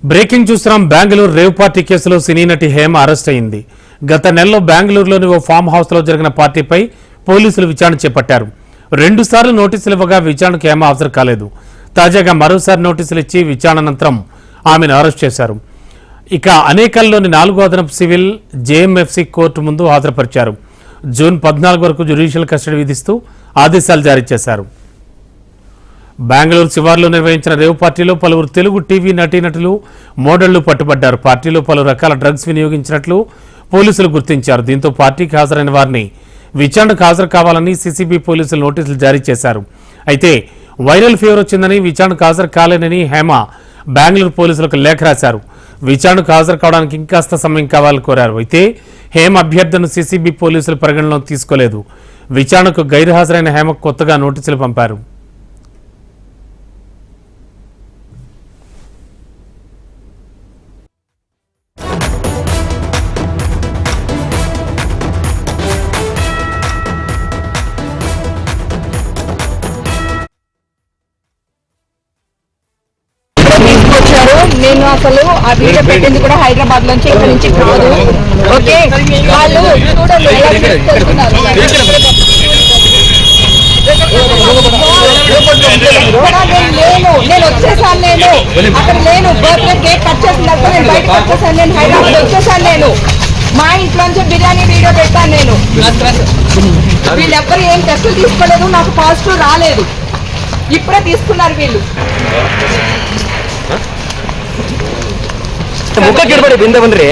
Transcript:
Breaking చూస్తున్నాం. Bengaluru rave party కేసులో సినీ నటి హేమ అరెస్ట్ అయింది. గత నెలలో బెంగళూరులోని ఓ ఫామ్ హౌస్ లో జరిగిన పార్టీపై పోలీసులు విచారణ చేపట్టారు. 2 సార్లు నోటీసులు ఇవ్వగా విచారణకు హేమ హాజరు కాలేదు. తాజాగా మరోసారి నోటీసులు ఇచ్చి విచారణ అనంతరం ఆమెను అరెస్ట్ చేశారు. ఇక అనేకల్లోని 4వ అదనపు సివిల్ జేఎంఎఫ్సి కోర్టు ముందు హాజరుపరిచారు. జూన్ 14 వరకు జ్యుడిషియల్ కస్టడీ విధిస్తూ ఆదేశాలు జారీ చేశారు. బెంగళూరు శివార్లో నిర్వహించిన రేవ్ పార్టీలో పలువురు తెలుగు టీవీ నటీనటులు మోడళ్లు పట్టుబడ్డారు. పార్టీలో పలు రకాల డ్రగ్స్ వినియోగించినట్లు పోలీసులు గుర్తించారు. దీంతో పార్టీకి హాజరైన వారిని విచారణకు హాజరు కావాలని సీసీబీ పోలీసులు నోటీసులు జారీ చేశారు. అయితే వైరల్ ఫీవర్ వచ్చిందని విచారణకు హాజరు కాలేనని హేమ బెంగళూరు పోలీసులకు లేఖ రాశారు. విచారణకు హాజరు కావడానికి ఇంకాస్త సమయం కావాలని కోరారు. అయితే హేమ అభ్యర్థనను సీసీబీ పోలీసులు పరిగణలోకి తీసుకోలేదు. విచారణకు గైర్హాజరైన హేమకు కొత్తగా నోటీసులు పంపారు. నేను అసలు ఆ వీడియో పెట్టింది కూడా హైదరాబాద్ నుంచి ఇక్కడ నుంచి కాదు. ఓకే, వాళ్ళు చూడండి ఎలా తీసుకెళ్తున్నారు. నేను వచ్చేసాను, నేను అక్కడ లేను. బర్త్డే కేక్ కట్ చేసినట్టు నేను బయటకు వచ్చేసాను. నేను హైదరాబాద్ వచ్చేసాను. నేను మా ఇంట్లోంచి బిర్యానీ వీడియో పెట్టాను. నేను వీళ్ళెవ్వరు ఏం టెస్టులు తీసుకోలేదు, నాకు పాజిటివ్ రాలేదు. ఇప్పుడే తీసుకున్నారు వీళ్ళు. ಮುಖ ಕಿಡ್ಬೇಡಿ ಬಿಂದೆ ಬಂದ್ರಿ